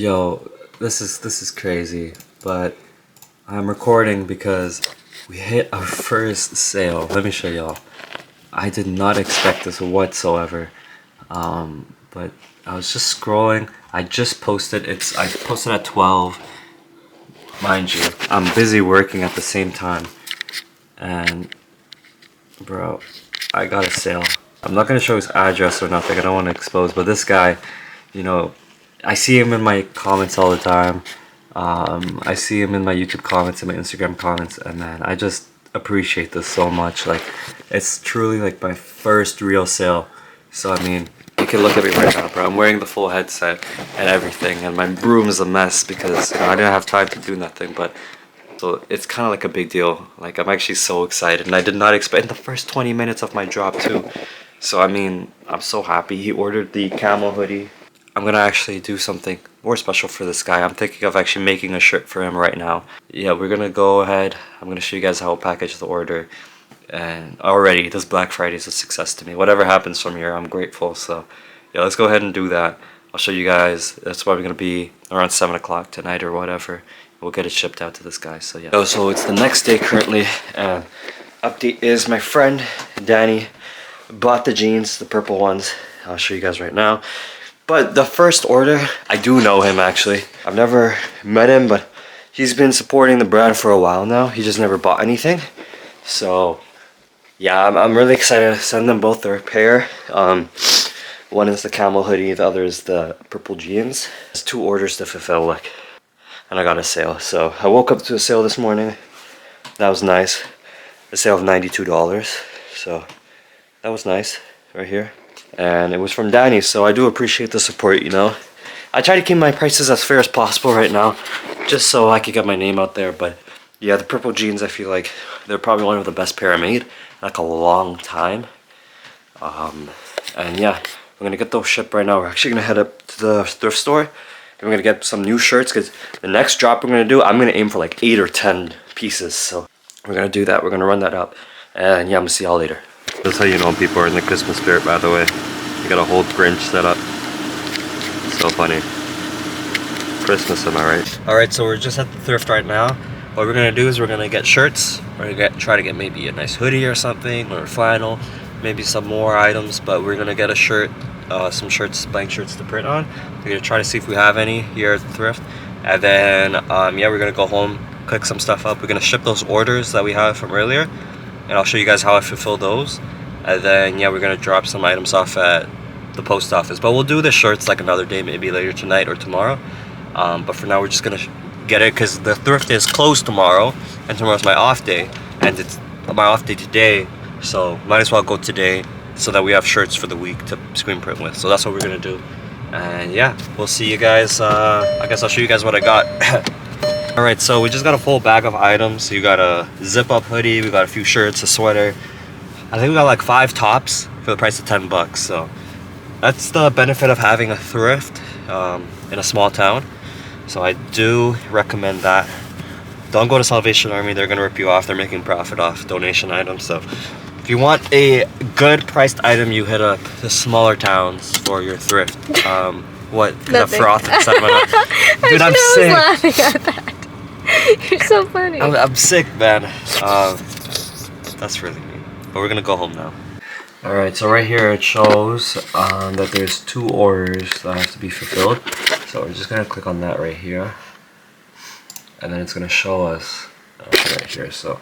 Yo, this is crazy, but I'm recording because we hit our first sale. Let me show y'all. I did not expect this whatsoever. But I was just scrolling. I just posted. I posted at 12. Mind you, I'm busy working at the same time. And bro, I got a sale. I'm not gonna show his address or nothing. I don't want to expose. But this guy, you know, I see him in my comments all the time. I see him in my YouTube comments and my Instagram comments, and man, I just appreciate this so much. Like, it's truly like my first real sale. So I mean, you can look at me right now, bro. I'm wearing the full headset and everything, and my room is a mess because I didn't have time to do nothing. But so it's kind of like a big deal. Like, I'm actually so excited, and I did not expect in the first 20 minutes of my drop too. So I mean, I'm so happy. He ordered the camel hoodie. I'm gonna actually do something more special for this guy. I'm thinking of actually making a shirt for him right now. Yeah, we're gonna go ahead. I'm gonna show you guys how I'll package the order. And already, this Black Friday is a success to me. Whatever happens from here, I'm grateful. So yeah, let's go ahead and do that. I'll show you guys. That's probably gonna be around 7 o'clock tonight or whatever. We'll get it shipped out to this guy. So yeah. So it's the next day currently. Update is my friend Danny bought the jeans, the purple ones. I'll show you guys right now. But the first order, I do know him actually. I've never met him, but he's been supporting the brand for a while now. He just never bought anything. So yeah, I'm really excited to send them both their pair. One is the camel hoodie, the other is the purple jeans. There's 2 orders to fulfill, like, and I got a sale. So I woke up to a sale this morning. That was nice. A sale of $92. So that was nice right here. And it was from Danny, so I do appreciate the support, you know. I try to keep my prices as fair as possible right now, just so I could get my name out there. But yeah, the purple jeans, I feel like they're probably one of the best pair I made in like a long time. And yeah, we're gonna get those shipped right now. We're actually gonna head up to the thrift store and we're gonna get some new shirts, because the next drop we're gonna do, I'm gonna aim for like 8 or 10 pieces. So we're gonna do that. We're gonna run that up, and yeah, I'm gonna see y'all later. That's how you know people are in the Christmas spirit, by the way. You got a whole Grinch set up. So funny. Christmas, am I right? Alright, so we're just at the thrift right now. What we're gonna do is we're gonna get shirts. We're gonna try to get maybe a nice hoodie or something, or a flannel, maybe some more items, but we're gonna get a shirt, some shirts, blank shirts to print on. We're gonna try to see if we have any here at the thrift. And then, yeah, we're gonna go home, cook some stuff up. We're gonna ship those orders that we have from earlier, and I'll show you guys how I fulfill those. And then yeah, we're gonna drop some items off at the post office, but we'll do the shirts like another day, maybe later tonight or tomorrow. But for now, we're just gonna get it because the thrift is closed tomorrow, and tomorrow's my off day, and it's my off day today, so might as well go today so that we have shirts for the week to screen print with. So that's what we're gonna do. And yeah, we'll see you guys. I guess I'll show you guys what I got. Alright, so we just got a full bag of items. So you got a zip up hoodie, we got a few shirts, a sweater. I think we got like 5 tops for the price of $10. So that's the benefit of having a thrift in a small town. So I do recommend that. Don't go to Salvation Army, they're gonna rip you off. They're making profit off donation items. So if you want a good priced item, you hit up the smaller towns for your thrift. What? The froth inside my mouth. Dude, I'm sick. I was laughing at that. You're so funny. I'm sick, man. That's really mean. But we're gonna go home now. Alright, so right here it shows that there's 2 orders that have to be fulfilled. So we're just gonna click on that right here, and then it's gonna show us right here. So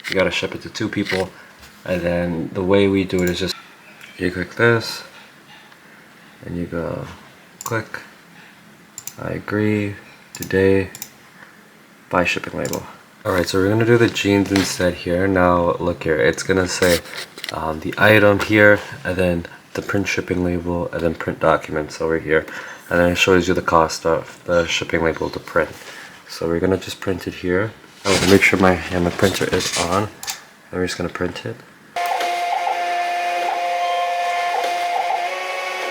you gotta ship it to 2 people, and then the way we do it is just you click this, and you go click I agree, today, buy shipping label. Alright, so we're gonna do the jeans instead here. Now look here, it's gonna say the item here, and then the print shipping label, and then print documents over here, and then it shows you the cost of the shipping label to print. So we're gonna just print it here. I want to make sure my printer is on, and we're just gonna print it.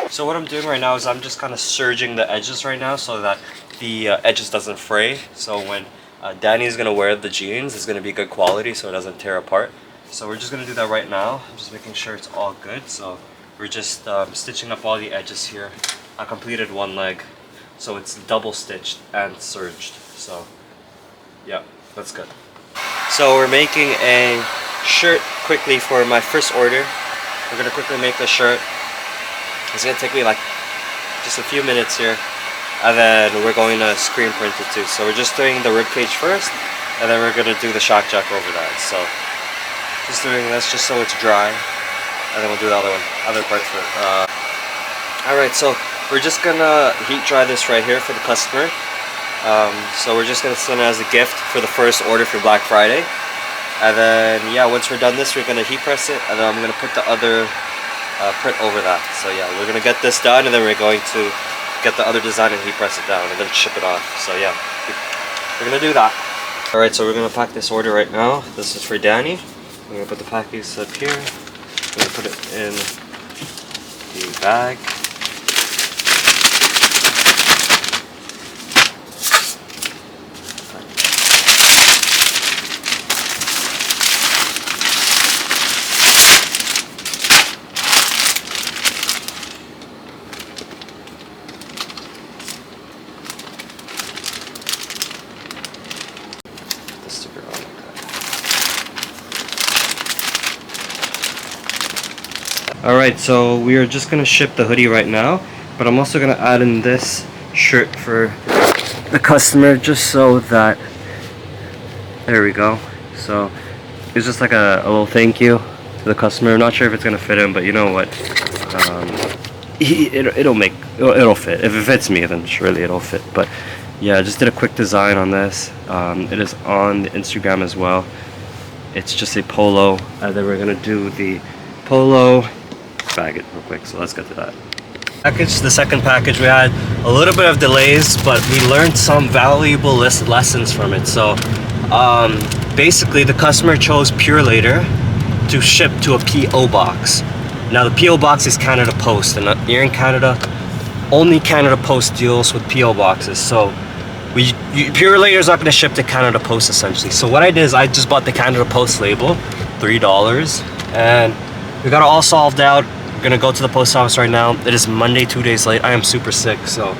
So what I'm doing right now is I'm just kind of serging the edges right now so that the edges doesn't fray. So when Danny's gonna wear the jeans, it's gonna be good quality so it doesn't tear apart. So we're just gonna do that right now. I'm just making sure it's all good. So we're just stitching up all the edges here. I completed one leg so it's double stitched and serged. So yeah, that's good. So we're making a shirt quickly for my first order. We're gonna quickly make the shirt. It's gonna take me like just a few minutes here, and then we're going to screen print it too. So we're just doing the ribcage first, and then we're gonna do the ShakJac over that. So just doing this just so it's dry, and then we'll do the other part for it. Alright, so we're just gonna heat dry this right here for the customer. So we're just gonna send it as a gift for the first order for Black Friday. And then yeah, once we're done this, we're gonna heat press it, and then I'm gonna put the other print over that. So yeah, we're gonna get this done, and then we're going to get the other design and heat press it down, and then ship it off. So yeah, we're gonna do that. Alright, so we're gonna pack this order right now. This is for Danny. We're gonna put the package up here. We're gonna put it in the bag. Alright, so we are just gonna ship the hoodie right now, but I'm also gonna add in this shirt for the customer just so that, there we go. So it's just like a little thank you to the customer. I'm not sure if it's gonna fit him, but you know what, it'll fit. If it fits me, then surely it'll fit. But yeah, I just did a quick design on this. It is on the Instagram as well. It's just a polo, and then we're gonna do the polo, bag it real quick. So let's get to that. The second package, we had a little bit of delays, but we learned some valuable lessons from it. So basically the customer chose Pure Later to ship to a PO box. Now the PO box is Canada Post, and here in Canada only Canada Post deals with PO boxes. So Pure Later is not going to ship to Canada Post essentially. So what I did is I just bought the Canada Post label, $3, and we got it all solved out. We're gonna go to the post office right now. It is Monday, 2 days late. I am super sick, so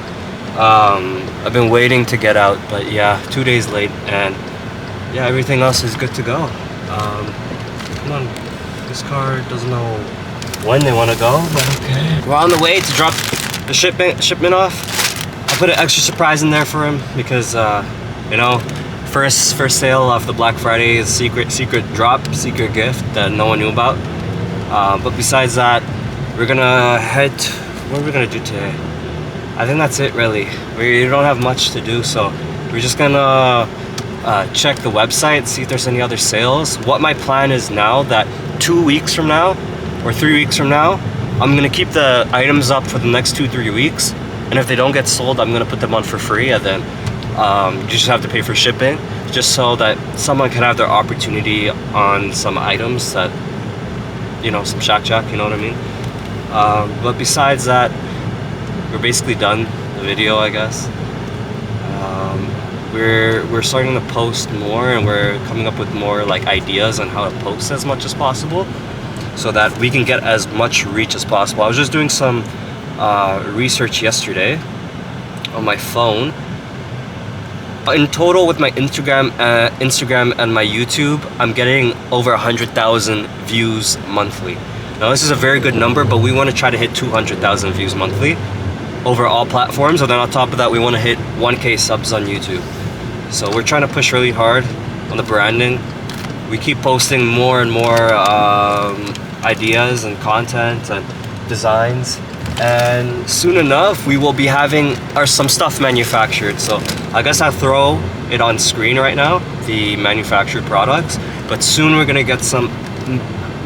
I've been waiting to get out, but yeah, 2 days late, and yeah, everything else is good to go. Come on, this car doesn't know when they want to go, but okay. We're on the way to drop the shipment off. I put an extra surprise in there for him because you know, first sale of the Black Friday is secret drop, secret gift that no one knew about. But besides that, we're gonna head. What are we gonna do today? I think that's it really. We don't have much to do, so we're just gonna check the website, see if there's any other sales. What my plan is now, that 2 weeks from now or 3 weeks from now, I'm gonna keep the items up for the next 2-3 weeks, and if they don't get sold, I'm gonna put them on for free, and then you just have to pay for shipping, just so that someone can have their opportunity on some items that, you know, some ShakJac, you know what I mean? But besides that, we're basically done the video, I guess. We're starting to post more, and we're coming up with more like ideas on how to post as much as possible, so that we can get as much reach as possible. I was just doing some research yesterday on my phone. In total, with my Instagram and my YouTube, I'm getting over 100,000 views monthly. Now this is a very good number, but we want to try to hit 200,000 views monthly over all platforms, and then on top of that, we want to hit 1K subs on YouTube. So we're trying to push really hard on the branding. We keep posting more and more ideas and content and designs, and soon enough we will be having some stuff manufactured. So I guess I'll throw it on screen right now, the manufactured products, but soon we're gonna get some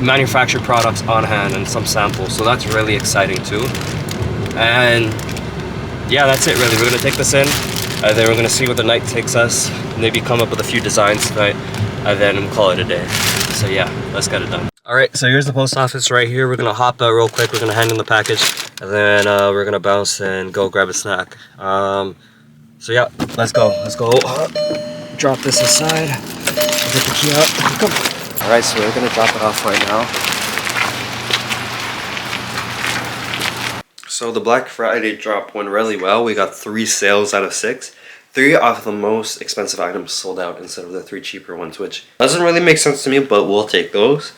manufactured products on hand and some samples, so that's really exciting too. And yeah, that's it really. We're gonna take this in, and then we're gonna see where the night takes us, maybe come up with a few designs tonight, and then we'll call it a day. So yeah, let's get it done. Alright, so here's the post office right here. We're gonna hop out real quick, we're gonna hand in the package, and then we're gonna bounce and go grab a snack. So yeah, let's go. Drop this aside, get the key out. Come. Alright, so we're gonna drop it off right now. So the Black Friday drop went really well. We got 3 sales out of 6. 3 of the most expensive items sold out instead of the 3 cheaper ones, which doesn't really make sense to me, but we'll take those.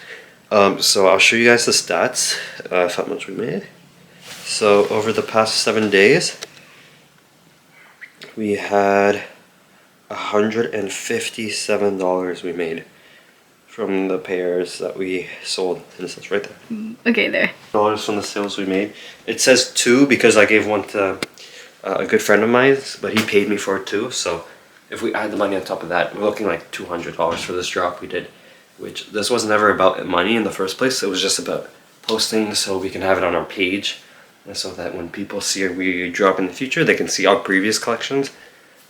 So I'll show you guys the stats of how much we made. So over the past 7 days, we had $157 we made from the pairs that we sold. And it says right there. Okay, there. Dollars from the sales we made. It says 2 because I gave one to a good friend of mine, but he paid me for it too. So if we add the money on top of that, we're looking like $200 for this drop we did. Which this was never about money in the first place. It was just about posting so we can have it on our page, and so that when people see we drop in the future, they can see our previous collections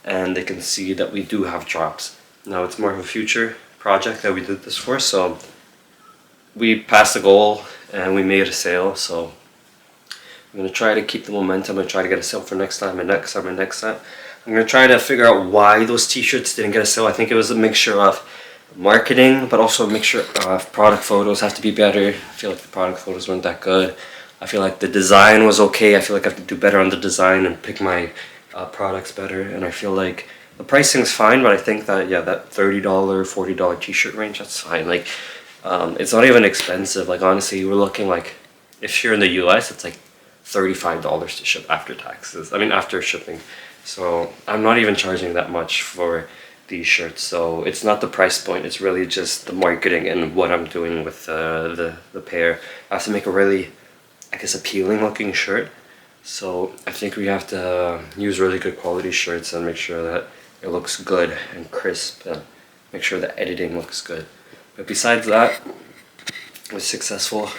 and they can see that we do have drops. Now it's more of a future project that we did this for, so we passed the goal and we made a sale. So I'm going to try to keep the momentum and try to get a sale for next time and next time and next time. I'm going to try to figure out why those t-shirts didn't get a sale. I think it was a mixture of marketing, but also a mixture of product photos have to be better. I feel like the product photos weren't that good. I feel like the design was okay. I feel like I have to do better on the design and pick my products better. And I feel like the pricing is fine, but I think that, yeah, that $30, $40 t-shirt range, that's fine. Like, it's not even expensive. Like, honestly, we're looking like, if you're in the US, it's like $35 to ship after taxes. I mean, after shipping. So I'm not even charging that much for these shirts. So it's not the price point. It's really just the marketing and what I'm doing with the pair. I have to make a really, I guess, appealing looking shirt. So I think we have to use really good quality shirts and make sure that it looks good and crisp and make sure the editing looks good. But besides that, it was successful.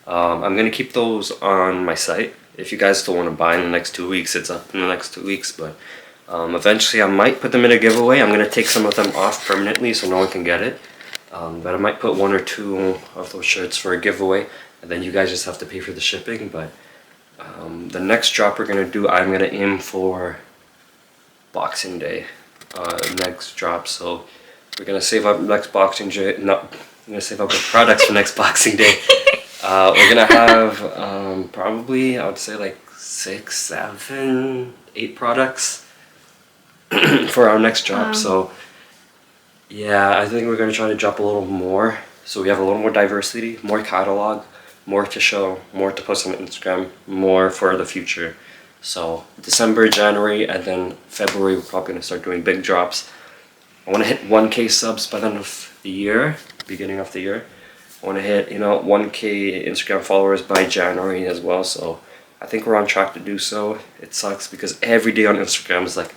I'm gonna keep those on my site. If you guys still want to buy in the next 2 weeks, it's up in the next 2 weeks. But eventually I might put them in a giveaway. I'm gonna take some of them off permanently so no one can get it. But I might put 1 or 2 of those shirts for a giveaway, and then you guys just have to pay for the shipping. But the next drop we're gonna do, I'm gonna aim for Boxing Day. Next drop. So we're gonna save up next Boxing Day. No, I'm gonna save up the products for next Boxing Day. We're gonna have probably, I would say, like 6, 7, 8 products for our next drop. So yeah, I think we're gonna try to drop a little more, so we have a little more diversity, more catalog, more to show, more to post on Instagram, more for the future. So December, January, and then February we're probably gonna start doing big drops. I want to hit 1K subs by the end of the year, beginning of the year. I want to hit, 1K Instagram followers by January as well. So I think we're on track to do so. It sucks because every day on Instagram is like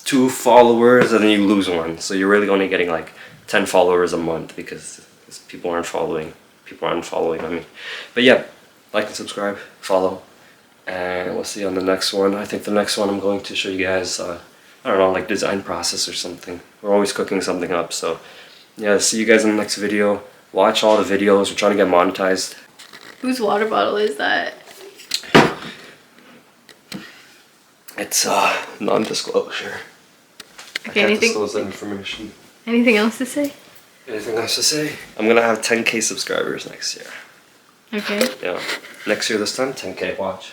2 followers and then you lose 1. So you're really only getting like 10 followers a month because people aren't following. People aren't following, I mean. But yeah, like and subscribe, follow. And we'll see you on the next one. I think the next one I'm going to show you guys, I don't know, like design process or something. We're always cooking something up. So yeah, see you guys in the next video. Watch all the videos. We're trying to get monetized. Whose water bottle is that? It's non-disclosure. Okay, I can't anything? disclose that information. Anything else to say? Anything else to say? I'm gonna have 10K subscribers next year. Okay. Yeah. Next year this time, 10K. Watch.